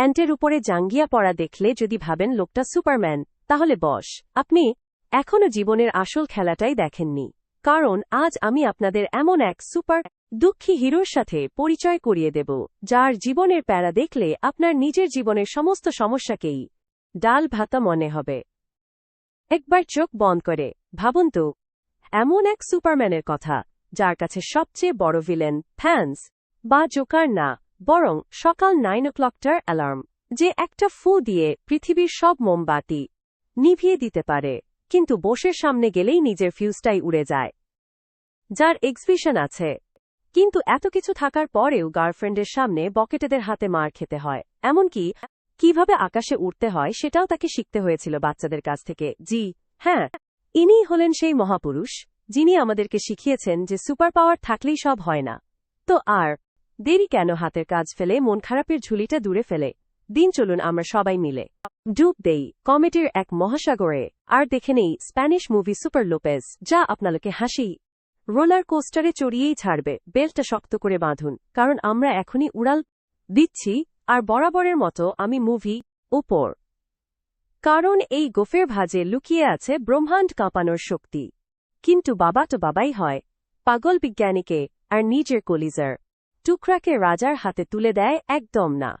অ্যান্টের উপরে জাঙ্গিয়া পড়া দেখলে যদি ভাবেন লোকটা সুপারম্যান, তাহলে বস, আপনি এখনও জীবনের আসল খেলাটাই দেখেননি। কারণ আজ আমি আপনাদের এমন এক সুপার দুঃখী হিরোর সাথে পরিচয় করিয়ে দেব, যার জীবনের প্যারা দেখলে আপনার নিজের জীবনের সমস্ত সমস্যাকেই ডাল ভাতা মনে হবে। একবার চোখ বন্ধ করে ভাবুন তো, এমন এক সুপারম্যানের কথা, যার কাছে সবচেয়ে বড় ভিলেন ফ্যান্স বা জোকার না, বরং সকাল 9 o'clockটার অ্যালার্ম, যে একটা ফু দিয়ে পৃথিবীর সব মোমবাতি নিভিয়ে দিতে পারে, কিন্তু বসের সামনে গেলেই নিজের ফিউজটাই উড়ে যায়। যার এক্সিবিশন আছে, কিন্তু এত কিছু থাকার পরেও গার্লফ্রেন্ডের সামনে বকেটেদের হাতে মার খেতে হয়। এমনকি কিভাবে আকাশে উঠতে হয় সেটাও তাকে শিখতে হয়েছিল বাচ্চাদের কাছ থেকে। জি হ্যাঁ, ইনিই হলেন সেই মহাপুরুষ, যিনি আমাদেরকে শিখিয়েছেন যে সুপার পাওয়ার থাকলেই সব হয় না। তো আর দেরি কেন, হাতের কাজ ফেলে মন খারাপের ঝুলিটা দূরে ফেলে দিন চলুন আমরা সবাই মিলে ডুব দেই কমেডির এক মহাসাগরে, আর দেখে নেই স্প্যানিশ মুভি সুপার লোপেজ, যা আপনাকে হাসি রোলার কোস্টারে চড়িয়েই ছাড়বে। বেল্টটা শক্ত করে বাঁধুন, কারণ আমরা এখনই উড়াল দিচ্ছি। আর বরাবরের মতো আমি মুভি উপর, কারণ এই গোফের ভাঁজে লুকিয়ে আছে ব্রহ্মাণ্ড কাঁপানোর শক্তি। কিন্তু বাবা তো বাবাই হয়, পাগল বিজ্ঞানীকে আর নিজের কলিজার টুকরাকে রাজার হাতে তুলে দেয় একদম না।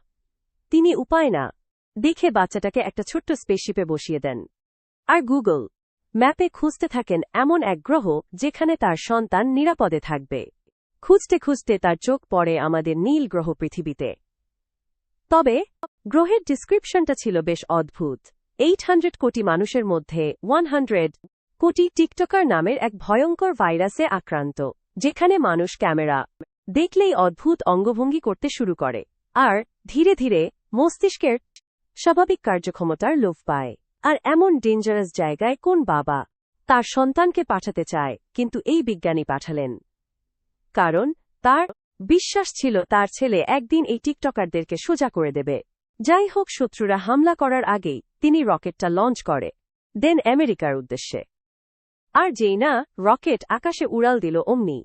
তিনি উপায় না দেখে বাচ্চাটাকে একটা ছোট্ট স্পেসশিপে বসিয়ে দেন, আর গুগল ম্যাপে খুঁজতে থাকেন এমন এক গ্রহ যেখানে তার সন্তান নিরাপদে থাকবে। খুঁজতে খুঁজতে তার চোখ পড়ে আমাদের নীল গ্রহ পৃথিবীতে। তবে গ্রহের ডিসক্রিপশনটা ছিল বেশ অদ্ভুত। 800 কোটি মানুষের মধ্যে 100 কোটি টিকটকার নামের এক ভয়ঙ্কর ভাইরাসে আক্রান্ত, যেখানে মানুষ ক্যামেরা দেখলেই অদ্ভুত অঙ্গভঙ্গি করতে শুরু করে, আর ধীরে ধীরে মস্তিষ্কের স্বাভাবিক কার্যক্ষমতার লোপ পায়। আর এমন ডেঞ্জারাস জায়গায় কোন বাবা তার সন্তানকে পাঠাতে চায়? কিন্তু এই বিজ্ঞানী পাঠালেন, কারণ তার বিশ্বাস ছিল তার ছেলে একদিন এই টিকটকারদেরকে সোজা করে দেবে। যাই হোক, শত্রুরা হামলা করার আগেই তিনি রকেটটা লঞ্চ করে দেন আমেরিকার উদ্দেশ্যে। আর যেই না রকেট আকাশে উড়াল দিল, অমনি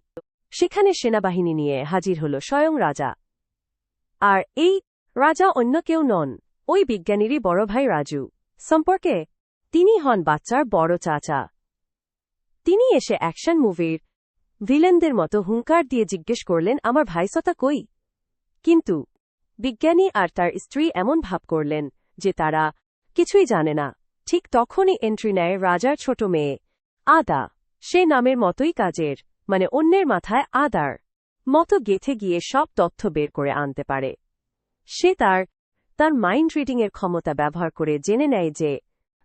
সেখানে সেনাবাহিনী নিয়ে হাজির হল স্বয়ং রাজা। আর এই রাজা অন্য কেউ নন, ওই বিজ্ঞানীরই বড় ভাই রাজু। সম্পর্কে তিনি হন বাচ্চার বড় চাচা। তিনি এসে অ্যাকশন মুভির ভিলেনদের মতো হুঙ্কার দিয়ে জিজ্ঞেস করলেন, আমার ভাইসতা কই? কিন্তু বিজ্ঞানী আর তার স্ত্রী এমন ভাব করলেন যে তারা কিছুই জানে না। ঠিক তখনই এন্ট্রি নেয় রাজার ছোট মেয়ে আদা। সে নামের মতোই কাজের, মানে অন্যের মাথায় আদার মতো গেঁথে গিয়ে সব তথ্য বের করে আনতে পারে। সে তার মাইন্ড রিডিংয়ের ক্ষমতা ব্যবহার করে জেনে নেয় যে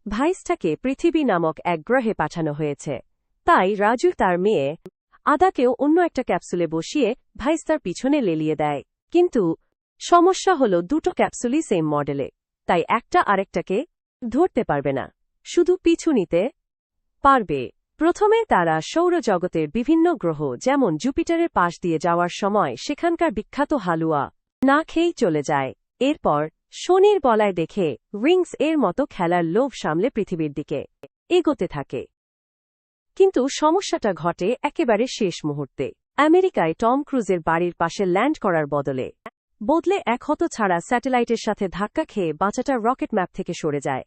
ভাইসটাকে পৃথিবী নামক এক গ্রহে পাঠানো হয়েছে। তাই রাজু তার মেয়ে আদাকেও অন্য একটা ক্যাপসুলে বসিয়ে ভাইস্তার পিছনে লেলিয়ে দেয়। কিন্তু সমস্যা হল দুটো ক্যাপসুলই সেম মডেলে, তাই একটা আরেকটাকে ধরতে পারবে না, শুধু পিছু নিতে পারবে। প্রথমে তারা সৌরজগতের বিভিন্ন গ্রহ যেমন জুপিটারের পাশ দিয়ে যাওয়ার সময় সেখানকার বিখ্যাত হালুয়া না খেয়েই চলে যায়। এরপর শনির বলায় দেখে রিংস এর মতো খেলার লোভ সামলে পৃথিবীর দিকে এগোতে থাকে। কিন্তু সমস্যাটা ঘটে একেবারে শেষ মুহূর্তে। আমেরিকায় টম ক্রুজের বাড়ির পাশে ল্যান্ড করার বদলে এক হতছাড়া স্যাটেলাইটের সাথে ধাক্কা খেয়ে বাচ্চাটা রকেট ম্যাপ থেকে সরে যায়।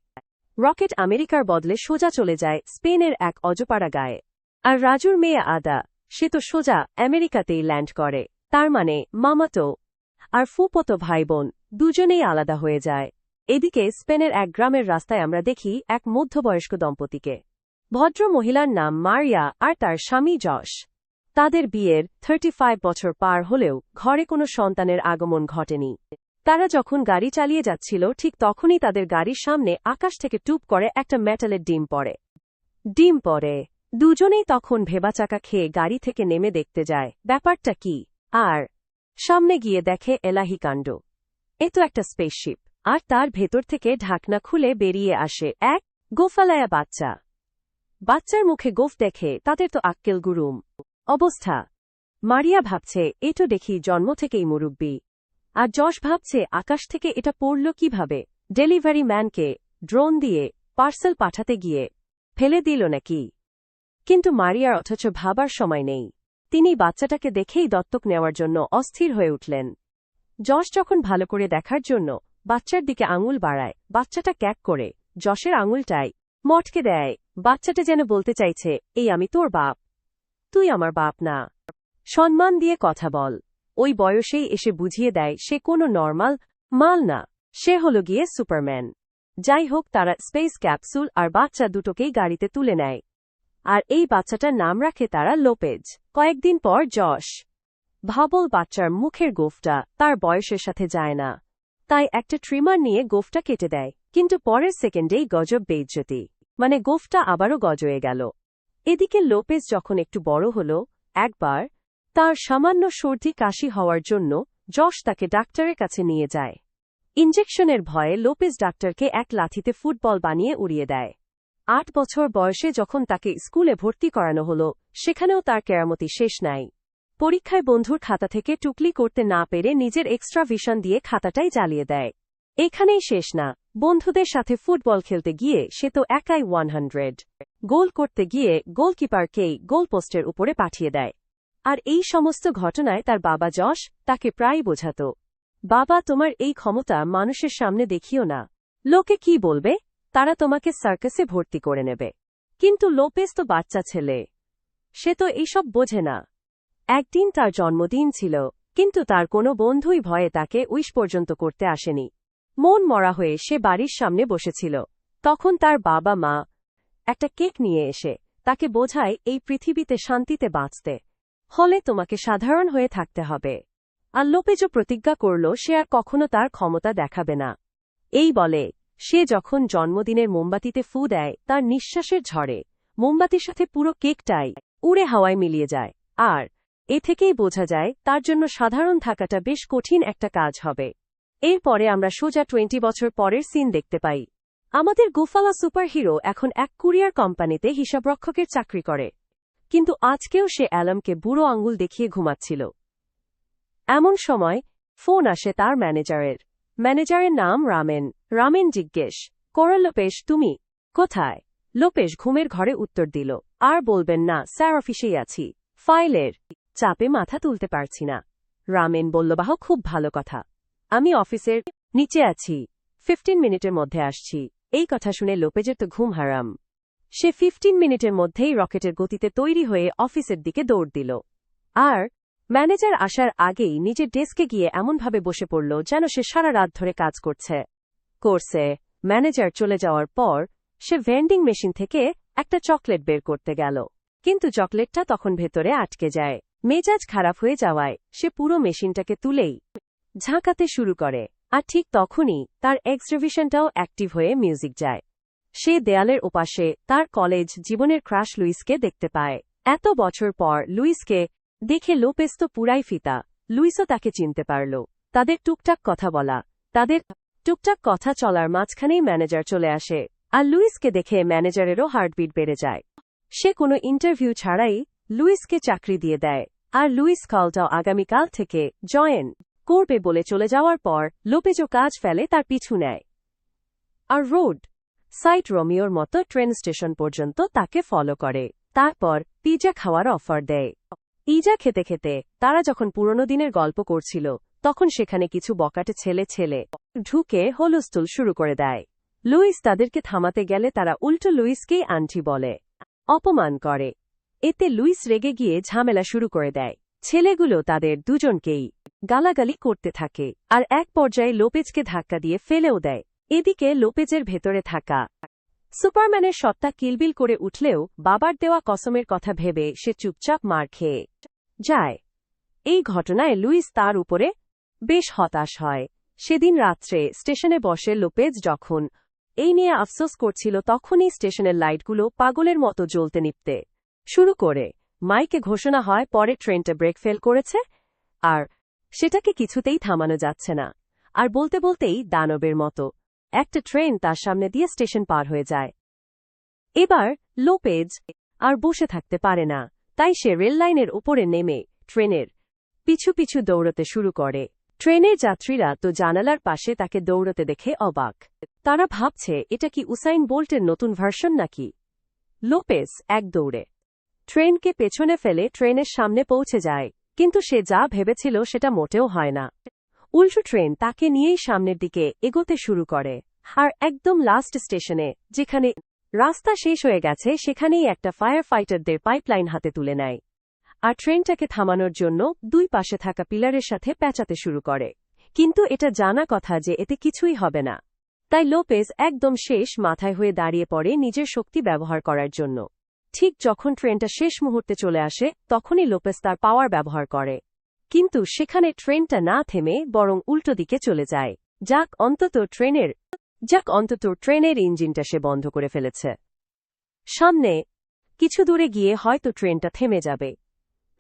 রকেট আমেরিকার বদলে সোজা চলে যায় স্পেনের এক অজপাড়া গায়ে। আর রাজুর মেয়ে আদা, সে তো সোজা আমেরিকাতেই ল্যান্ড করে। তার মানে মামাতো আর ফুপতো ভাই বোন দুজনেই আলাদা হয়ে যায়। এদিকে স্পেনের এক গ্রামের রাস্তায় আমরা দেখি এক মধ্যবয়স্ক দম্পতিকে। ভদ্র মহিলার নাম মারিয়া আর তার স্বামী যশ। তাদের বিয়ের 35 বছর পার হলেও ঘরে কোনো সন্তানের আগমন ঘটেনি। তারা যখন গাড়ি চালিয়ে যাচ্ছিল, ঠিক তখনই তাদের গাড়ির সামনে আকাশ থেকে টুপ করে একটা মেটালের ডিম পড়ে। দুজনেই তখন ভেবাচাকা খেয়ে গাড়ি থেকে নেমে দেখতে যায় ব্যাপারটা কি, আর সামনে গিয়ে দেখে এলাহি কাণ্ড। এ তো একটা স্পেসশিপ, আর তার ভেতর থেকে ঢাকনা খুলে বেরিয়ে আসে এক গোফালায়া বাচ্চা। বাচ্চার মুখে গোফ দেখে তাদের তো আক্কেল গুরুম অবস্থা। মারিয়া ভাবছে এ তো দেখি জন্ম থেকেই মুরব্বি, আর যশ ভাবছে আকাশ থেকে এটা পড়ল কিভাবে? ডেলিভারি ম্যানকে ড্রোন দিয়ে পার্সেল পাঠাতে গিয়ে ফেলে দিল নাকি? কিন্তু মারিয়ার অথচ ভাবার সময় নেই। তিনি বাচ্চাটাকে দেখেই দত্তক নেওয়ার জন্য অস্থির হয়ে উঠলেন। যশ যখন ভালো করে দেখার জন্য বাচ্চার দিকে আঙুল বাড়ায়, বাচ্চাটা ক্যাক করে, যশের আঙুলটাই মটকে দেয়। বাচ্চাটা যেন বলতে চাইছে, এই আমি তোর বাপ, তুই আমার বাপ না। সম্মান দিয়ে কথা বল। ওই বয়সেই এসে বুঝিয়ে দেয় সে কোনো নর্মাল মাল না, সে হলো গিয়ে সুপারম্যান। যাই হোক, তারা স্পেস ক্যাপসুল আর বাচ্চা দুটোকেই গাড়িতে তুলে নেয়, আর এই বাচ্চাটার নাম রাখে তারা লোপেজ। কয়েকদিন পর যশ ভাবল বাচ্চার মুখের গোফটা তার বয়সের সাথে যায় না, তাই একটা ট্রিমার নিয়ে গোফটা কেটে দেয়। কিন্তু পরের সেকেন্ডেই গজব বেইজ্জতি, মানে গোফটা আবারও গজয়ে গেল। এদিকে লোপেজ যখন একটু বড় হল, একবার তার সামান্য সর্দি কাশি হওয়ার জন্য যশ তাকে ডাক্তারের কাছে নিয়ে যায়। ইঞ্জেকশনের ভয়ে লোপেজ ডাক্তারকে এক লাথিতে ফুটবল বানিয়ে উড়িয়ে দেয়। 8 বছর বয়সে যখন তাকে স্কুলে ভর্তি করানো হল, সেখানেও তার কেরামতি শেষ নাই। পরীক্ষায় বন্ধুর খাতা থেকে টুকলি করতে না পেরে নিজের এক্সট্রা ভিশন দিয়ে খাতাটাই জ্বালিয়ে দেয়। এখানেই শেষ না, বন্ধুদের সাথে ফুটবল খেলতে গিয়ে সে তো একাই 100 গোল করতে গিয়ে গোলকিপারকেই গোলপোস্টের উপরে পাঠিয়ে দেয়। আর এই সমস্ত ঘটনায় তার বাবা যশ তাকে প্রায় বোঝাত, বাবা, তোমার এই ক্ষমতা মানুষের সামনে দেখিও না, লোকে কি বলবে, তারা তোমাকে সার্কাসে ভর্তি করে নেবে। কিন্তু লোপেজ তো বাচ্চা ছেলে, সে তো এইসব বোঝে না। একদিন তার জন্মদিন ছিল, কিন্তু তার কোনো বন্ধুই ভয়ে তাকে উইশ পর্যন্ত করতে আসেনি। মন মরা হয়ে সে বাড়ির সামনে বসেছিল। তখন তার বাবা মা একটা কেক নিয়ে এসে তাকে বোঝায়, এই পৃথিবীতে শান্তিতে বাঁচতে হলে তোমাকে সাধারণ হয়ে থাকতে হবে। আর লোপেজও প্রতিজ্ঞা করল সে আর কখনো তার ক্ষমতা দেখাবে না। এই বলে সে যখন জন্মদিনের মোমবাতিতে ফু দেয়, তার নিঃশ্বাসের ঝড়ে মোমবাতির সাথে পুরো কেকটাই উড়ে হাওয়ায় মিলিয়ে যায়। আর এ থেকেই বোঝা যায় তার জন্য সাধারণ থাকাটা বেশ কঠিন একটা কাজ হবে। এরপরে আমরা সোজা 20 বছর পরের সিন দেখতে পাই। আমাদের গুফালা সুপারহিরো এখন এক কুরিয়ার কোম্পানিতে হিসাবরক্ষকের চাকরি করে, কিন্তু আজকেও সে অ্যালামকে বুড়ো আঙুল দেখিয়ে ঘুমাচ্ছিল। এমন সময় ফোন আসে তার ম্যানেজারের। ম্যানেজারের নাম রামেন। রামেন জিজ্ঞেস করে, লোপেশ তুমি কোথায়? লোপেশ ঘুমের ঘরে উত্তর দিল, আর বলবেন না স্যার, অফিসেই আছি, ফাইলের চাপে মাথা তুলতে পারছি না। রামেন বলল, বাহ, খুব ভালো কথা, আমি অফিসের নিচে আছি, 15 মিনিটের মধ্যে আসছি। এই কথা শুনে লোপেজের তো ঘুম হারাম। সে 15 মিনিটের মধ্যেই রকেটের গতিতে তৈরি হয়ে অফিসের দিকে দৌড় দিল। আর ম্যানেজার আসার আগেই নিজের ডেস্কে গিয়ে এমনভাবে বসে পড়ল যেন সে সারা রাত ধরে কাজ করছে। ম্যানেজার চলে যাওয়ার পর সে ভেন্ডিং মেশিন থেকে একটা চকলেট বের করতে গেল, কিন্তু চকলেটটা তখন ভেতরে আটকে যায়। মেজাজ খারাপ হয়ে যাওয়ায় সে পুরো মেশিনটাকে তুলেই ঝাঁকাতে শুরু করে। আর ঠিক তখনই তার এক্সট্রাভিশনটাও অ্যাক্টিভ হয়ে মিউজিক যায়। সে দেয়ালের ওপাশে তার কলেজ জীবনের ক্রাশ লুইসকে দেখতে পায়। এত বছর পর লুইসকে দেখে লোপেজ তো পুরাই ফিতা। লুইসও তাকে চিনতে পারল। তাদের টুকটাক কথা বলা, তাদের টুকটাক কথা চলার মাঝখানেই ম্যানেজার চলে আসে, আর লুইসকে দেখে ম্যানেজারেরও হার্টবিট বেড়ে যায়। সে কোনো ইন্টারভিউ ছাড়াই লুইসকে চাকরি দিয়ে দেয়, আর লুইস কলটাও আগামীকাল থেকে জয়েন করবে বলে চলে যাওয়ার পর লোপেজও কাজ ফেলে তার পিছু নেয়, আর রোড সাইট রোমিওর মতো ট্রেন স্টেশন পর্যন্ত তাকে ফলো করে। তারপর পিজা খাওয়ার অফার দেয়। পিজা খেতে খেতে তারা যখন পুরনো দিনের গল্প করছিল, তখন সেখানে কিছু বকাটে ছেলে ঢুকে হলস্থুল শুরু করে দেয়। লুইস তাদেরকে থামাতে গেলে তারা উল্টো লুইসকেই আন্টি বলে, অপমান করে। এতে লুইস রেগে গিয়ে ঝামেলা শুরু করে দেয়। ছেলেগুলো তাদের দুজনকেই গালাগালি করতে থাকে, আর এক পর্যায়ে লোপেজকে ধাক্কা দিয়ে ফেলেও দেয়। এদিকে লোপেজের ভেতরে থাকা সুপারম্যানের সত্তা কিলবিল করে উঠলেও বাবার দেওয়া কসমের কথা ভেবে সে চুপচাপ মার খেয়ে যায়। এই ঘটনায় লুইস তার উপরে বেশ হতাশ হয়। সেদিন রাত্রে স্টেশনে বসে লোপেজ যখন এই নিয়ে আফসোস করছিল, তখনই স্টেশনের লাইটগুলো পাগলের মতো জ্বলতে নিপতে শুরু করে। মাইকে ঘোষণা হয় পরে ট্রেনটা ব্রেক ফেল করেছে, আর সেটাকে কিছুতেই থামানো যাচ্ছে না। আর বলতে বলতেই দানবের মতো একটা ট্রেন তার সামনে দিয়ে স্টেশন পার হয়ে যায়। এবার লোপেজ আর বসে থাকতে পারে না, তাই সে রেললাইনের উপরে নেমে ট্রেনের পিছু পিছু দৌড়তে শুরু করে। ট্রেনের যাত্রীরা তো জানালার পাশে তাকে দৌড়তে দেখে অবাক। তারা ভাবছে এটা কি উসাইন বোল্টের নতুন ভার্সন নাকি। লোপেজ এক দৌড়ে ট্রেনকে পেছনে ফেলে ট্রেনের সামনে পৌঁছে যায়, কিন্তু সে যা ভেবেছিল সেটা মোটেও হয় না। উল্টো ট্রেন তাকে নিয়েই সামনের দিকে এগোতে শুরু করে। আর একদম লাস্ট স্টেশনে, যেখানে রাস্তা শেষ হয়ে গেছে, সেখানেই একটা ফায়ার ফাইটারদের পাইপলাইন হাতে তুলে নেয় আর ট্রেনটাকে থামানোর জন্য দুই পাশে থাকা পিলারের সাথে পেঁচাতে শুরু করে। কিন্তু এটা জানা কথা যে এতে কিছুই হবে না। তাই লোপেজ একদম শেষ মাথায় হয়ে দাঁড়িয়ে পড়ে নিজের শক্তি ব্যবহার করার জন্য। ঠিক যখন ট্রেনটা শেষ মুহূর্তে চলে আসে, তখনই লোপেজ তার পাওয়ার ব্যবহার করে। কিন্তু সেখানে ট্রেনটা না থেমে বরং উল্টো দিকে চলে যায়। যাক অন্তত ট্রেনের ইঞ্জিনটা সে বন্ধ করে ফেলেছে। সামনে কিছু দূরে গিয়ে হয়তো ট্রেনটা থেমে যাবে।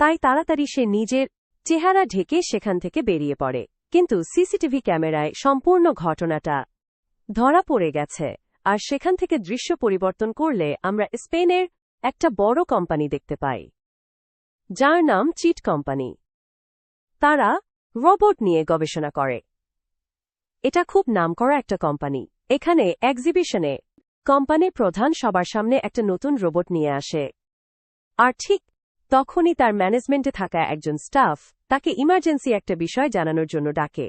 তাই তাড়াতাড়ি সে নিজের চেহারা ঢেকে সেখান থেকে বেরিয়ে পড়ে। কিন্তু সিসিটিভি ক্যামেরায় সম্পূর্ণ ঘটনাটা ধরা পড়ে গেছে। আর সেখান থেকে দৃশ্য পরিবর্তন করলে আমরা স্পেনের একটা বড় কোম্পানি দেখতে পাই, যার নাম চিট কোম্পানি। তারা রোবট নিয়ে গবেষণা করে। এটা খুব নামকরা একটা কোম্পানি। এখানে এক্সিবিশনে কোম্পানির প্রধান সবার সামনে একটা নতুন রোবট নিয়ে আসে। আর ঠিক তখনই তার ম্যানেজমেন্টে থাকা একজন স্টাফ তাকে ইমার্জেন্সি একটা বিষয় জানানোর জন্য ডাকে।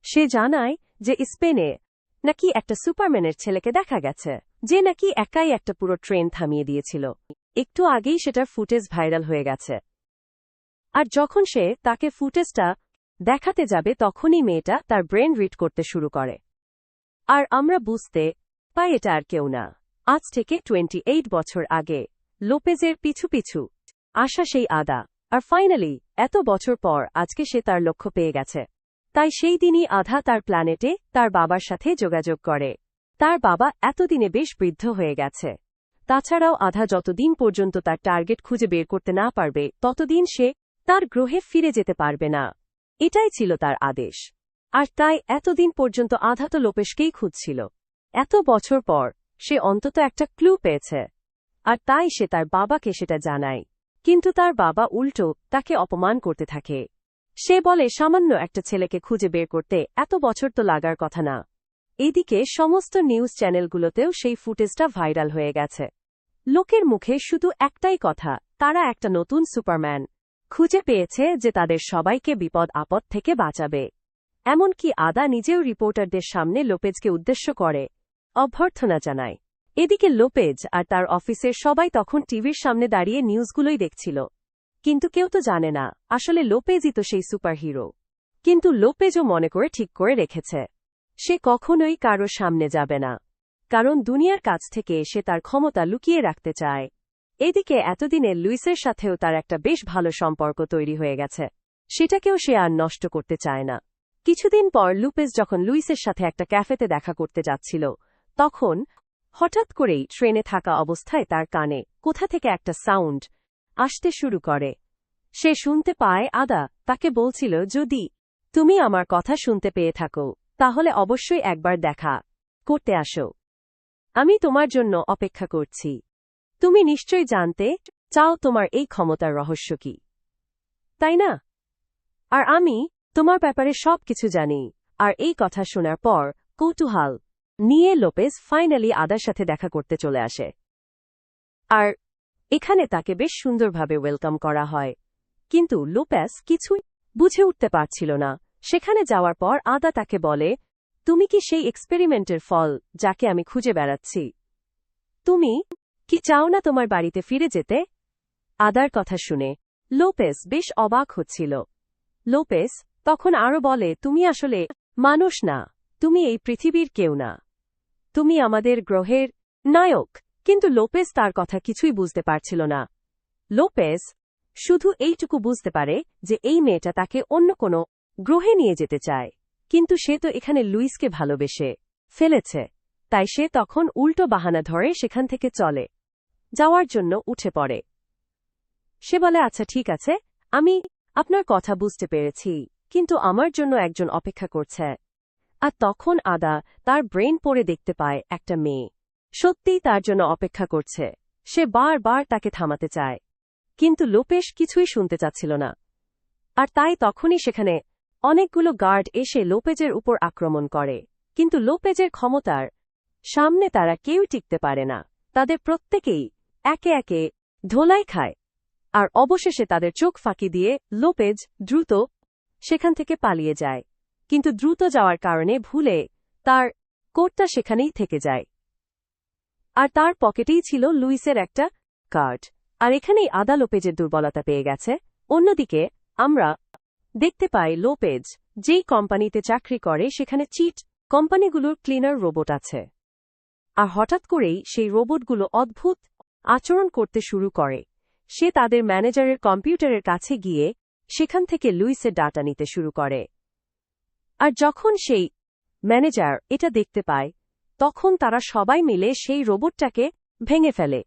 সে জানায় যে স্পেনে নাকি একটা সুপারম্যানের ছেলেকে দেখা গেছে, যে নাকি একাই একটা পুরো ট্রেন থামিয়ে দিয়েছিল। একটু আগেই সেটার ফুটেজ ভাইরাল হয়ে গেছে। আর যখন সে তাকে ফুটেজটা দেখাতে যাবে, তখনই মেয়েটা তার ব্রেন রিড করতে শুরু করে। আর আমরা বুঝতে পাই এটা আর কেউ না, আজ থেকে 28 বছর আগে লোপেজের পিছু পিছু আসা সেই আদা। আর ফাইনালি এত বছর পর আজকে সে তার লক্ষ্য পেয়ে গেছে। তাই সেই দিনই আধা তার প্ল্যানেটে তার বাবার সাথে যোগাযোগ করে। তার বাবা এতদিনে বেশ বৃদ্ধ হয়ে গেছে। তাছাড়াও আধা যতদিন পর্যন্ত তার টার্গেট খুঁজে বের করতে না পারবে, ততদিন সে তার গ্রহে ফিরে যেতে পারবে না। এটাই ছিল তার আদেশ। আর তাই এতদিন পর্যন্ত আধা তো লোপেশকেই খুঁজছিল। এত বছর পর সে অন্তত একটা ক্লু পেয়েছে। আর তাই সে তার বাবাকে সেটা জানায়। কিন্তু তার বাবা উল্টো তাকে অপমান করতে থাকে। সে বলে সামান্য একটা ছেলেকে খুঁজে বের করতে এত বছর তো লাগার কথা না। এদিকে সমস্ত নিউজ চ্যানেলগুলোতেও সেই ফুটেজটা ভাইরাল হয়ে গেছে। লোকের মুখে শুধু একটাই কথা, তারা একটা নতুন সুপারম্যান খুঁজে পেয়েছে যে তাদের সবাইকে বিপদ আপদ থেকে বাঁচাবে। এমনকি আদা নিজেও রিপোর্টারদের সামনে লোপেজকে উদ্দেশ্য করে অভ্যর্থনা জানায়। এদিকে লোপেজ আর তার অফিসের সবাই তখন টিভির সামনে দাঁড়িয়ে নিউজগুলোই দেখছিল। কিন্তু কেউ তো জানে না আসলে লোপেজই তো সেই সুপারহিরো। কিন্তু লোপেজও মনে করে ঠিক করে রেখেছে, সে কখনোই কারো সামনে যাবে না, কারণ দুনিয়ার কাছ থেকে সে তার ক্ষমতা লুকিয়ে রাখতে চায়। এদিকে এতদিনে লুইসের সাথেও তার একটা বেশ ভালো সম্পর্ক তৈরি হয়ে গেছে, সেটাকেও সে আর নষ্ট করতে চায় না। কিছুদিন পর লুপেজ যখন লুইসের সাথে একটা ক্যাফেতে দেখা করতে যাচ্ছিল, তখন হঠাৎ করেই ট্রেনে থাকা অবস্থায় তার কানে কোথা থেকে একটা সাউন্ড আসতে শুরু করে। সে শুনতে পায় আদা তাকে বলছিল, যদি তুমি আমার কথা শুনতে পেয়ে থাকো তাহলে অবশ্যই একবার দেখা করতে আসো। আমি তোমার জন্য অপেক্ষা করছি। তুমি নিশ্চয়ই জানতে চাও তোমার এই ক্ষমতার রহস্য কি, তাই না? আর আমি তোমার ব্যাপারে সবকিছু জানি। আর এই কথা শোনার পর কৌতূহল নিয়ে লোপেজ ফাইনালি আদার সাথে দেখা করতে চলে আসে। আর এখানে তাকে বেশ সুন্দরভাবে ওয়েলকাম করা হয়। কিন্তু লোপেজ কিছুই বুঝে উঠতে পারছিল না। সেখানে যাওয়ার পর আদা তাকে বলে, তুমি কি সেই এক্সপেরিমেন্টের ফল যাকে আমি খুঁজে বেড়াচ্ছি? তুমি কি চাও না তোমার বাড়িতে ফিরে যেতে? আদার কথা শুনে লোপেজ বেশ অবাক হচ্ছিল। লোপেজ তখন আরও বলে, তুমি আসলে মানুষ না, তুমি এই পৃথিবীর কেউ না, তুমি আমাদের গ্রহের নায়ক। কিন্তু লোপেজ তার কথা কিছুই বুঝতে পারছিল না। লোপেজ শুধু এইটুকু বুঝতে পারে যে এই মেয়েটা তাকে অন্য কোনো গ্রহে নিয়ে যেতে চায়। কিন্তু সে তো এখানে লুইসকে ভালোবেসে ফেলেছে। তাই সে তখন উল্টো বাহানা ধরে সেখান থেকে চলে যাওয়ার জন্য উঠে পড়ে। সে বলে, আচ্ছা ঠিক আছে, আমি আপনার কথা বুঝতে পেরেছি, কিন্তু আমার জন্য একজন অপেক্ষা করছে। আর তখন আদা তার ব্রেন পড়ে দেখতে পায় একটা মেয়ে সত্যিই তার জন্য অপেক্ষা করছে। সে বারবার তাকে থামাতে চায়, কিন্তু লোপেশ কিছুই শুনতে চাচ্ছিল না। আর তাই তখনই সেখানে অনেকগুলো গার্ড এসে লোপেজের উপর আক্রমণ করে। কিন্তু লোপেজের ক্ষমতার সামনে তারা কেউ টিকতে পারে না। তাদের প্রত্যেকেই একে একে ধোলাই খায়। আর অবশেষে তাদের চোখ ফাঁকি দিয়ে লোপেজ দ্রুত সেখান থেকে পালিয়ে যায়। কিন্তু দ্রুত যাওয়ার কারণে ভুলে তার কোটটা সেখানেই থেকে যায়। আর তার পকেটেই ছিল লুইসের একটা কার্ড। আর এখানেই আদা লোপেজের দুর্বলতা পেয়ে গেছে। অন্যদিকে আমরা দেখতে পাই লোপেজ যেই কোম্পানিতে চাকরি করে সেখানে চিট কোম্পানিগুলোর ক্লিনার রোবট আছে। আর হঠাৎ করেই সেই রোবটগুলো অদ্ভুত আচরণ করতে শুরু করে। সে তাদের ম্যানেজারের কম্পিউটারের কাছে গিয়ে সেখান থেকে লুইসের ডাটা নিতে শুরু করে। আর যখন সেই ম্যানেজার এটা দেখতে পায় তখন তারা সবাই মিলে সেই রোবটটাকে ভেঙে ফেলে।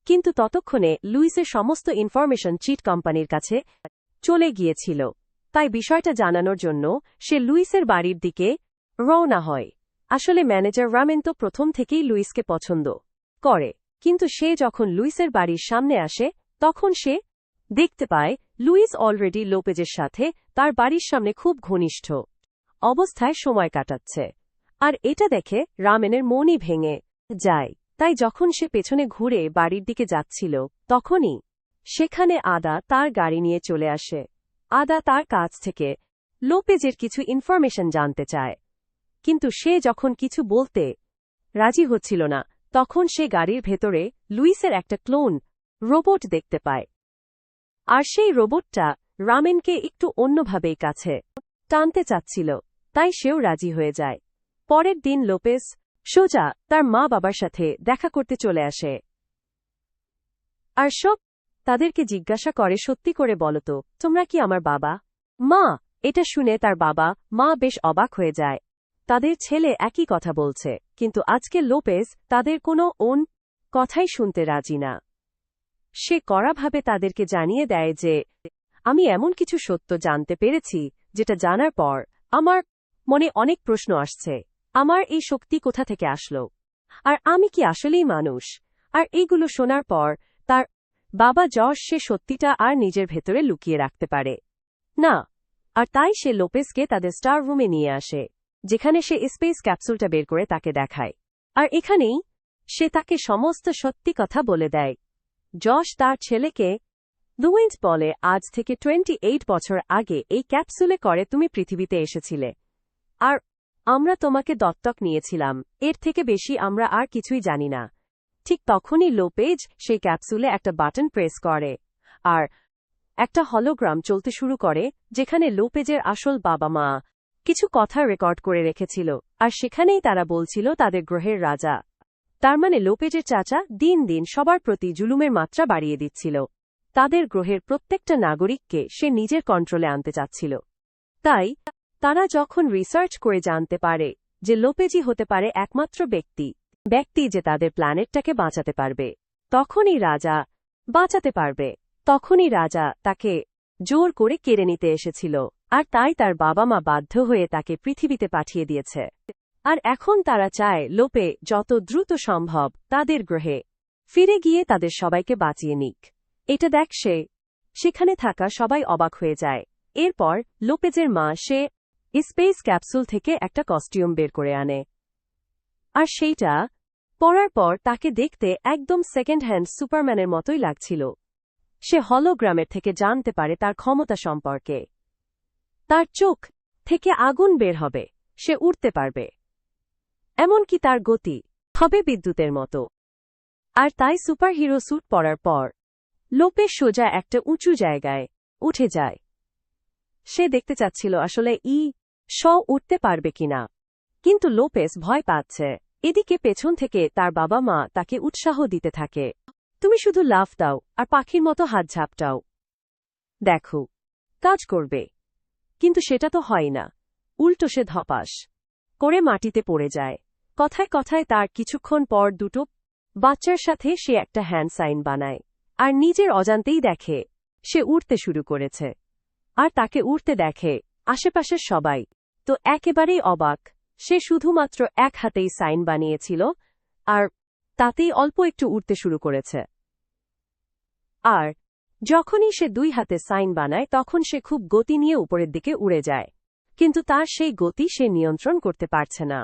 কিন্তু ততক্ষণে লুইসের সমস্ত ইনফরমেশন চিট কোম্পানির কাছে চলে গিয়েছিল। তাই বিষয়টা জানানোর জন্য সে লুইসের বাড়ির দিকে রওনা হয়। আসলে ম্যানেজার রামেন তো প্রথম থেকেই লুইসকে পছন্দ করে, কিন্তু সে যখন লুইসের বাড়ির সামনে আসে তখন সে দেখতে পায় লুইস অলরেডি লোপেজের সাথে তার বাড়ির সামনে খুব ঘনিষ্ঠ অবস্থায় সময় কাটাচ্ছে। আর এটা দেখে রামেনের মনই ভেঙে যায়। তাই যখন সে পেছনে ঘুরে বাড়ির দিকে যাচ্ছিল তখনই সেখানে আদা তার গাড়ি নিয়ে চলে আসে। আদা তার কাছ থেকে লোপেজের কিছু ইনফরমেশন জানতে চায়, কিন্তু সে যখন কিছু বলতে রাজি হচ্ছিল না তখন সে গাড়ির ভেতরে লুইসের একটা ক্লোন রোবট দেখতে পায়। আর সেই রোবটটা রামেনকে একটু অন্যভাবেই কাছে টানতে চাচ্ছিল, তাই সেও রাজি হয়ে যায়। পরের দিন লোপেজ সোজা তার মা বাবার সাথে দেখা করতে চলে আসে। আর সব তাদেরকে জিজ্ঞাসা করে, সত্যি করে বলো তো, তোমরা কি আমার বাবা মা? এটা শুনে তার বাবা মা বেশ অবাক হয়ে যায়। তাদের ছেলে একই কথা বলছে, কিন্তু আজকে লোপেজ তাদের কোনো কথাই শুনতে রাজি না। সে কড়াভাবে তাদেরকে জানিয়ে দেয় যে আমি এমন কিছু সত্য জানতে পেরেছি যেটা জানার পর আমার মনে অনেক প্রশ্ন আসছে। আমার এই শক্তি কোথা থেকে আসলো? আর আমি কি আসলেই মানুষ? আর এইগুলো শোনার পর তার বাবা জশ সে সত্যিটা আর নিজের ভেতরে লুকিয়ে রাখতে পারে না। আর তাই সে লোপেজকে তাদের স্টার রুমে নিয়ে আসে, যেখানে সে স্পেস ক্যাপসুলটা বের করে তাকে দেখায়। আর এখানেই সে তাকে সমস্ত সত্যি কথা বলে দেয়। জশ তার ছেলেকে লুইস বলে, আজ থেকে 28 বছর আগে এই ক্যাপসুলে করে তুমি পৃথিবীতে এসেছিলে, আর আমরা তোমাকে দত্তক নিয়েছিলাম। এর থেকে বেশি আমরা আর কিছুই জানি না। ঠিক তখনই লোপেজ সেই ক্যাপসুলে একটা বাটন প্রেস করে আর একটা হলোগ্রাম চলতে শুরু করে, যেখানে লোপেজের আসল বাবা মা কিছু কথা রেকর্ড করে রেখেছিল। আর সেখানেই তারা বলছিল তাদের গ্রহের রাজা। তার মানে লোপেজের চাচা দিন দিন সবার প্রতি জুলুমের মাত্রা বাড়িয়ে দিচ্ছিল। তাদের গ্রহের প্রত্যেকটা নাগরিককে সে নিজের কন্ট্রোলে আনতে চাচ্ছিল। তাই তারা যখন রিসার্চ করে জানতে পারে যে লোপেজই হতে পারে একমাত্র ব্যক্তি যে তাদের প্ল্যানেটটাকে বাঁচাতে পারবে, তখনই রাজা তাকে জোর করে কেড়ে নিতে এসেছিল। আর তাই তার বাবা মা বাধ্য হয়ে তাকে পৃথিবীতে পাঠিয়ে দিয়েছে। আর এখন তারা চায় লোপে যত দ্রুত সম্ভব তাদের গ্রহে ফিরে গিয়ে তাদের সবাইকে বাঁচিয়ে নিক। এটা দেখ সেখানে থাকা সবাই অবাক হয়ে যায়। এরপর লোপেজের মা সে স্পেস ক্যাপসুল থেকে একটা কস্টিউম বের করে আনে। আর সেইটা পরার পর তাকে দেখতে একদম সেকেন্ড হ্যান্ড সুপারম্যানের মতোই লাগছিল। সে হলোগ্রামের থেকে জানতে পারে তার ক্ষমতা সম্পর্কে। তার চোখ থেকে আগুন বের হবে, সে উড়তে পারবে, এমনকি তার গতি হবে বিদ্যুতের মতো। আর তাই সুপারহিরো স্যুট পরার পর লোপেজ সোজা একটা উঁচু জায়গায় উঠে যায়। সে দেখতে চাচ্ছিল আসলে উঠতে পারবে কিনা, কিন্তু লোপেজ ভয় পাচ্ছে। এদিকে পেছন থেকে তার বাবা মা তাকে উৎসাহ দিতে থাকে, তুমি শুধু লাফ দাও আর পাখির মতো হাত ঝাপটাও, দেখো কাজ করবে। কিন্তু সেটা তো হয় না, উল্টো সে ধপাস করে মাটিতে পড়ে যায়। কথায় কথায় তার কিছুক্ষণ পর দুটো বাচ্চার সাথে সে একটা হ্যান্ড সাইন বানায় আর নিজের অজান্তেই দেখে সে উড়তে শুরু করেছে। আর তাকে উড়তে দেখে আশেপাশের সবাই তো একেবারেই অবাক। সে শুধুমাত্র এক হাতেই সাইন বানিয়েছিল আর তাতেই অল্প একটু উড়তে শুরু করেছে। আর যখনই সে দুই হাতে সাইন বানায় তখন সে খুব গতি নিয়ে উপরের দিকে উড়ে যায়, কিন্তু তার সেই গতি সে নিয়ন্ত্রণ করতে পারছে না।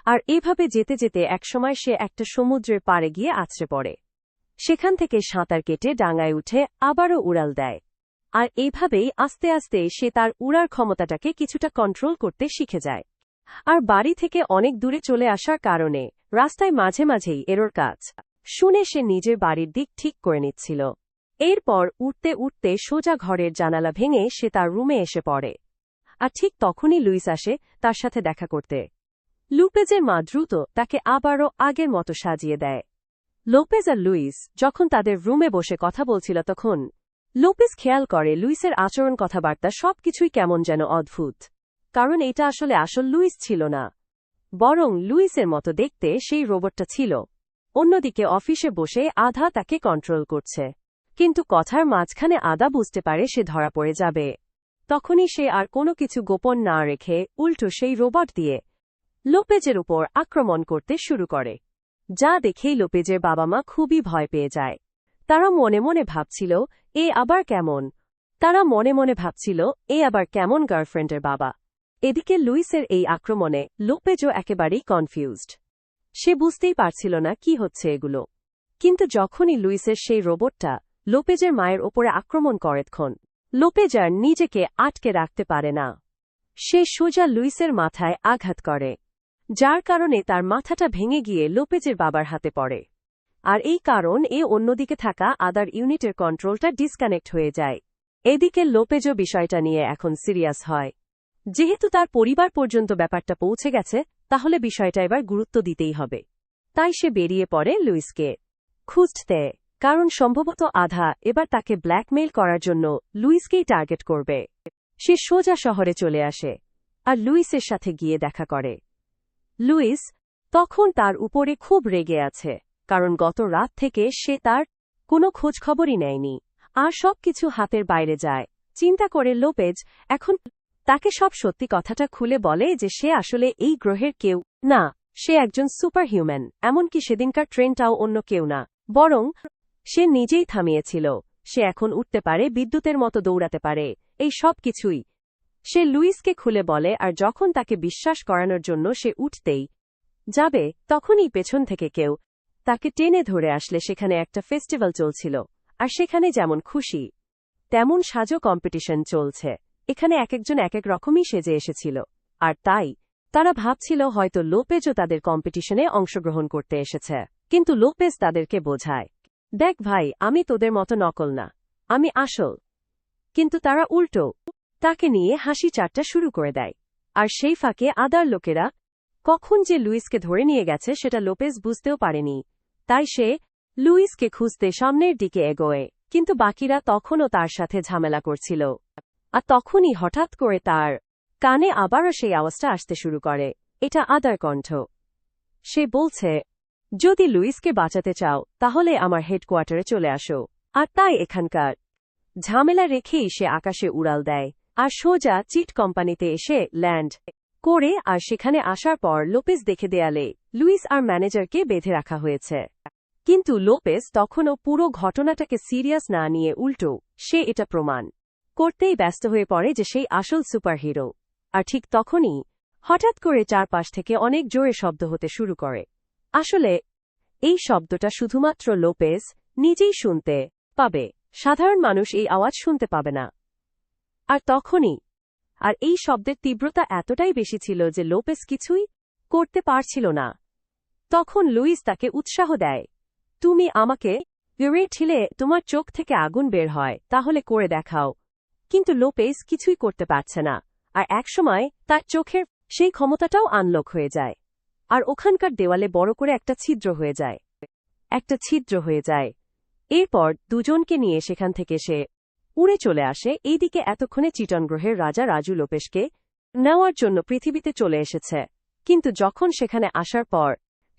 আর এভাবে যেতে যেতে একসময় সে একটা সমুদ্রের পাড়ে গিয়ে আছড়ে পড়ে। সেখান থেকে সাঁতার কেটে ডাঙায় উঠে আবারও উড়াল দেয়। আর এইভাবেই আস্তে আস্তে সে তার উড়ার ক্ষমতাটাকে কিছুটা কন্ট্রোল করতে শিখে যায়। আর বাড়ি থেকে অনেক দূরে চলে আসার কারণে রাস্তায় মাঝে মাঝেই এরর কাজ শুনে সে নিজের বাড়ির দিক ঠিক করে নিচ্ছিল। এরপর উঠতে উঠতে সোজা ঘরের জানালা ভেঙে সে তার রুমে এসে পড়ে। আর ঠিক তখনই লুইস আসে তার সাথে দেখা করতে। লুপেজের মা দ্রুত তাকে আবারও আগের মতো সাজিয়ে দেয়। লোপেজ আর লুইস যখন তাদের রুমে বসে কথা বলছিল তখন লোপেজ খেয়াল করে লুইসের আচরণ কথাবার্তা সবকিছুই কেমন যেন অদ্ভুত। কারণ এটা আসলে আসল লুইস ছিল না, বরং লুইসের মতো দেখতে সেই রোবটটা ছিল। অন্যদিকে অফিসে বসে আধা তাকে কন্ট্রোল করছে, কিন্তু কথার মাঝখানে আধা বুঝতে পারে সে ধরা পড়ে যাবে। তখনই সে আর কোনো কিছু গোপন না রেখে উল্টো সেই রোবট দিয়ে লোপেজের উপর আক্রমণ করতে শুরু করে, যা দেখেই লোপেজের বাবা মা খুবই ভয় পেয়ে যায়। তারা মনে মনে ভাবছিল এ আবার কেমন গার্লফ্রেন্ডের বাবা। এদিকে লুইসের এই আক্রমণে লোপেজও একেবারেই কনফিউজড। সে বুঝতেই পারছিল না কি হচ্ছে এগুলো। কিন্তু যখনই লুইসের সেই রোবটটা লোপেজের মায়ের ওপরে আক্রমণ করেতক্ষণ লোপেজ আর নিজেকে আটকে রাখতে পারে না। সে সোজা লুইসের মাথায় আঘাত করে, যার কারণে তার মাথাটা ভেঙে গিয়ে লোপেজের বাবার হাতে পড়ে। আর এই কারণ অন্যদিকে থাকা আদার ইউনিটের কন্ট্রোলটা ডিসকানেক্ট হয়ে যায়। এদিকে লোপেজও বিষয়টা নিয়ে এখন সিরিয়াস হয়। যেহেতু তার পরিবার পর্যন্ত ব্যাপারটা পৌঁছে গেছে, তাহলে বিষয়টা এবার গুরুত্ব দিতেই হবে। তাই সে বেরিয়ে পড়ে লুইসকে খুঁজতে, কারণ সম্ভবত আধা এবার তাকে ব্ল্যাকমেইল করার জন্য লুইসকেই টার্গেট করবে। সে সোজা শহরে চলে আসে আর লুইসের সাথে গিয়ে দেখা করে। লুইস তখন তার উপরে খুব রেগে আছে, কারণ গত রাত থেকে সে তার কোনো খোঁজখবরই নেয়নি আর সবকিছু হাতের বাইরে যায়। চিন্তা করে লোপেজ এখন তাকে সব সত্যি কথাটা খুলে বলে যে সে আসলে এই গ্রহের কেউ না, সে একজন সুপার হিউম্যান। এমনকি সেদিনকার ট্রেনটাও অন্য কেউ না, বরং সে নিজেই থামিয়েছিল। সে এখন উঠতে পারে, বিদ্যুতের মতো দৌড়াতে পারে, এই সব কিছুই সে লুইসকে খুলে বলে। আর যখন তাকে বিশ্বাস করানোর জন্য সে উঠতেই যাবে, তখনই পেছন থেকে কেউ তাকে টেনে ধরে আসলে সেখানে একটা ফেস্টিভ্যাল চলছিল। আর সেখানে যেমন খুশি তেমন সাজো কম্পিটিশন চলছে। এখানে একজন এক রকমই সেজে এসেছিল, আর তাই তারা ভাবছিল হয়তো লোপেজও তাদের কম্পিটিশনে অংশগ্রহণ করতে এসেছে। কিন্তু লোপেজ তাদেরকে বোঝায়, দেখ ভাই, আমি তোদের মতো নকল না, আমি আসল। কিন্তু তারা উল্টো তাকে নিয়ে হাসি ঠাট্টা শুরু করে দেয়। আর সেই ফাঁকে আদার লোকেরা কখন যে লুইসকে ধরে নিয়ে গেছে সেটা লোপেজ বুঝতেও পারেনি। তাই সে লুইসকে খুঁজতে সামনের দিকে এগোয়, কিন্তু বাকিরা তখনও তার সাথে ঝামেলা করছিল। আর তখনই হঠাৎ করে তার কানে আবারও সেই আওয়াজটা আসতে শুরু করে। এটা আদার কণ্ঠ। সে বলছে, যদি লুইসকে বাঁচাতে চাও তাহলে আমার হেডকোয়ার্টারে চলে আসো। আর তাই এখানকার ঝামেলা রেখেই সে আকাশে উড়াল দেয় আর সোজা চিট কোম্পানিতে এসে ল্যান্ড করে। আর সেখানে আসার পর লোপেজ দেখে দেয়ালে লুইস আর ম্যানেজারকে বেঁধে রাখা হয়েছে। কিন্তু লোপেজ তখনও পুরো ঘটনাটাকে সিরিয়াস না নিয়ে উল্টো সে এটা প্রমাণ করতেই ব্যস্ত হয়ে পড়ে যে সেই আসল সুপারহিরো। আর ঠিক তখনই হঠাৎ করে চারপাশ থেকে অনেক জোরে শব্দ হতে শুরু করে। আসলে এই শব্দটা শুধুমাত্র লোপেজ নিজেই শুনতে পাবে, সাধারণ মানুষ এই আওয়াজ শুনতে পাবে না। আর এই শব্দের তীব্রতা এতটাই বেশি ছিল যে লোপেজ কিছুই করতে পারছিল না। তখন লুইস তাকে উৎসাহ দেয়, তুমি আমাকে ছিলে তোমার চোখ থেকে আগুন বের হয়, তাহলে করে দেখাও। কিন্তু লোপেজ কিছুই করতে পারছে না। আর একসময় তার চোখের সেই ক্ষমতাটাও আনলক হয়ে যায়, আর ওখানকার দেওয়ালে বড় করে একটা ছিদ্র হয়ে যায়। এরপর দুজনকে নিয়ে সেখান থেকে সে উড়ে চলে আসে। এইদিকে এতক্ষণে চিটন গ্রহের রাজা রাজু লোপেজকে নেওয়ার জন্য পৃথিবীতে চলে এসেছে। কিন্তু যখন সেখানে আসার পর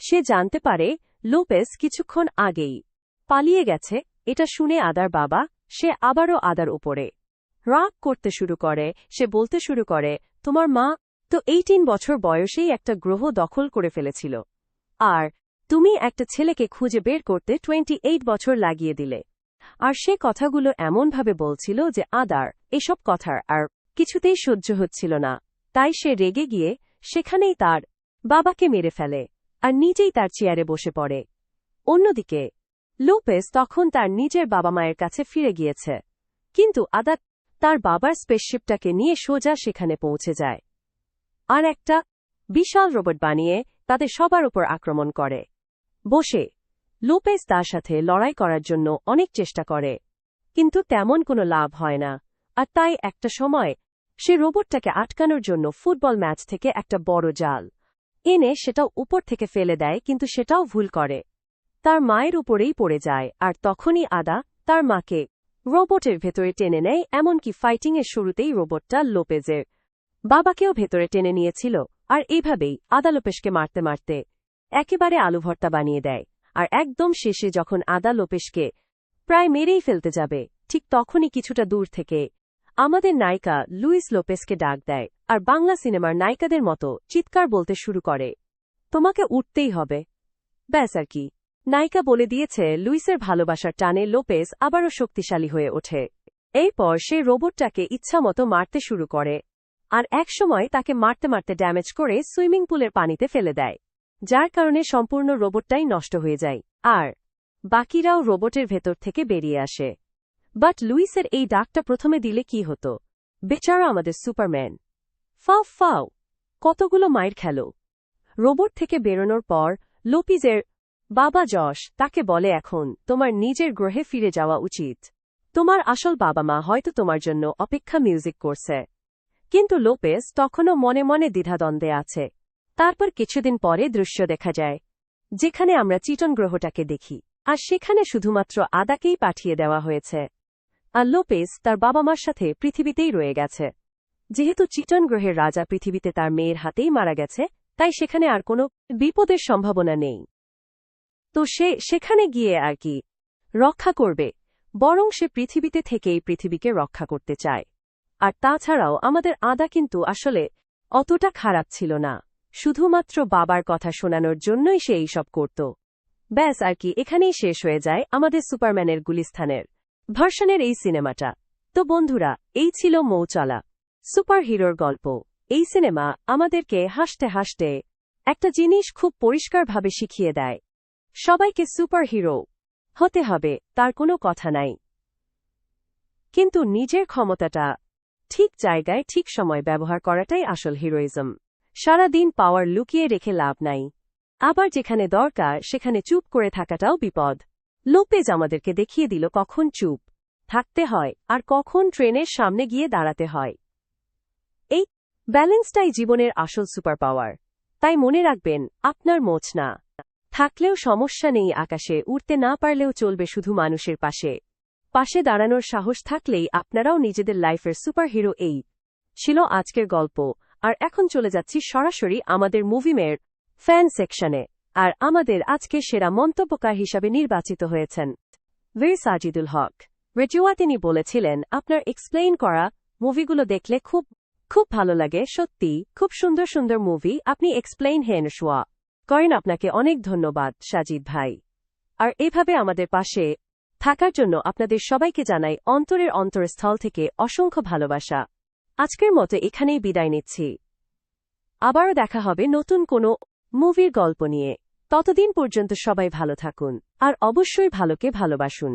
সে জানতে পারে লোপেজ কিছুক্ষণ আগেই পালিয়ে গেছে, এটা শুনে আদার বাবা সে আবারও আদার উপরে রাগ করতে শুরু করে। সে বলতে শুরু করে, তোমার মা তো 18 বছর বয়সেই একটা গ্রহ দখল করে ফেলেছিল, আর তুমি একটা ছেলেকে খুঁজে বের করতে 28 বছর লাগিয়ে দিলে। আর সে কথাগুলো এমনভাবে বলছিল যে আদার এসব কথার আর কিছুতেই সহ্য হচ্ছিল না। তাই সে রেগে গিয়ে সেখানেই তার বাবাকে মেরে ফেলে আর নিজেই তার চেয়ারে বসে পড়ে। অন্যদিকে লোপেজ তখন তার নিজের বাবা মায়ের কাছে ফিরে গিয়েছে। কিন্তু আদা তার বাবার স্পেসশিপটাকে নিয়ে সোজা সেখানে পৌঁছে যায় আর একটা বিশাল রোবট বানিয়ে তাদের সবার উপর আক্রমণ করে বসে লোপেজ তার সাথে লড়াই করার জন্য অনেক চেষ্টা করে কিন্তু তেমন কোনো লাভ হয় না আর তাই একটা সময় সে রোবটটাকে আটকানোর জন্য ফুটবল ম্যাচ থেকে একটা বড় জাল এনে সেটাও উপর থেকে ফেলে দেয় কিন্তু সেটাও ভুল করে তার মায়ের উপরেই পড়ে যায় আর তখনই আদা তার মাকে রোবটের ভেতরে টেনে নেয় এমনকি ফাইটিংয়ের শুরুতেই রোবটটা লোপেজের বাবাকেও ভেতরে টেনে নিয়েছিল আর এইভাবেই আদা লোপেশকে মারতে মারতে একেবারে আলু ভর্তা বানিয়ে দেয় আর একদম শেষে যখন আদা লোপেশকে প্রায় মেরেই ফেলতে যাবে ঠিক তখনই কিছুটা দূর থেকে আমাদের নায়িকা লুইস লোপেসকে ডাক দেয় আর বাংলা সিনেমার নায়িকাদের মতো চিৎকার বলতে শুরু করে তোমাকে উঠতেই হবে ব্যাস আর কি নায়িকা বলে দিয়েছে লুইসের ভালোবাসার টানে লোপেস আবারও শক্তিশালী হয়ে ওঠে এরপর সে রোবটটাকে ইচ্ছামতো মারতে শুরু করে আর একসময় তাকে মারতে মারতে ড্যামেজ করে সুইমিং পুলের পানিতে ফেলে দেয় যার কারণে সম্পূর্ণ রোবটটাই নষ্ট হয়ে যায় আর বাকিরাও রোবটের ভেতর থেকে বেরিয়ে আসে বাট লুইসের এই ডাকটা প্রথমে দিলে কি হতো বেচারা আমাদের সুপারম্যান ফাও ফাও কতগুলো মায়ের খেলো রোবট থেকে বেরোনোর পর লোপিজের বাবা যশ তাকে বলে এখন তোমার নিজের গ্রহে ফিরে যাওয়া উচিত তোমার আসল বাবা মা হয়তো তোমার জন্য অপেক্ষা মিউজিক করছে কিন্তু লোপেজ তখনও মনে মনে দ্বিধাদ্বন্দ্বে আছে তারপর কিছুদিন পরে দৃশ্য দেখা যায় যেখানে আমরা চিটন গ্রহটাকে দেখি আর সেখানে শুধুমাত্র আদাকেই পাঠিয়ে দেওয়া হয়েছে আর লোপেজ তার বাবা মার সাথে পৃথিবীতেই রয়ে গেছে যেহেতু চিটন গ্রহের রাজা পৃথিবীতে তার মেয়ের হাতেই মারা গেছে তাই সেখানে আর কোনো বিপদের সম্ভাবনা নেই তো সে সেখানে গিয়ে আর কি রক্ষা করবে বরং সে পৃথিবীতে থেকেই পৃথিবীকে রক্ষা করতে চায় আর তাছাড়াও আমাদের আদা কিন্তু আসলে অতটা খারাপ ছিল না শুধুমাত্র বাবার কথা শোনানোর জন্যই সে এইসব করত ব্যাস আর কি এখানেই শেষ হয়ে যায় আমাদের সুপারম্যানের গুলিস্থানের ভার্সনের এই সিনেমাটা তো বন্ধুরা এই ছিল মৌচলা সুপার হিরোর গল্প এই সিনেমা আমাদেরকে হাসতে হাসতে একটা জিনিস খুব পরিষ্কারভাবে শিখিয়ে দেয় সবাইকে সুপার হিরো হতে হবে তার কোনো কথা নাই কিন্তু নিজের ক্ষমতাটা ঠিক জায়গায় ঠিক সময় ব্যবহার করাটাই আসল হিরোইজম সারাদিন পাওয়ার লুকিয়ে রেখে লাভ নাই আবার যেখানে দরকার সেখানে চুপ করে থাকাটাও বিপদ লোপেজ আমাদেরকে দেখিয়ে দিল কখন চুপ থাকতে হয় আর কখন ট্রেনের সামনে গিয়ে দাঁড়াতে হয় এই ব্যালেন্সটাই জীবনের আসল সুপার পাওয়ার তাই মনে রাখবেন আপনার মোচ না থাকলেও সমস্যা নেই আকাশে উড়তে না পারলেও চলবে শুধু মানুষের পাশে পাশে দাঁড়ানোর সাহস থাকলেই আপনারাও নিজেদের লাইফের সুপারহিরো এই ছিল আজকের গল্প আর এখন চলে যাচ্ছি সরাসরি আমাদের মুভিমের ফ্যান সেকশনে আর আমাদের আজকে সেরা মন্তব্যকার হিসাবে নির্বাচিত হয়েছেন বীর সাজিদুল হক রেজুয়া তিনি বলেছিলেন আপনার এক্সপ্লেইন করা মুভিগুলো দেখলে খুব খুব ভালো লাগে সত্যি খুব সুন্দর সুন্দর মুভি আপনি এক্সপ্লেইন হেন শোয়া করেন আপনাকে অনেক ধন্যবাদ সাজিদ ভাই আর এভাবে আমাদের পাশে থাকার জন্য আপনাদের সবাইকে জানাই অন্তরের অন্তরস্থল থেকে অসংখ্য ভালোবাসা আজকের মতো এখানেই বিদায় নিচ্ছি আবারও দেখা হবে নতুন কোনো মুভির গল্প নিয়ে ততদিন পর্যন্ত সবাই ভালো থাকুন আর অবশ্যই ভালোকে ভালোবাসুন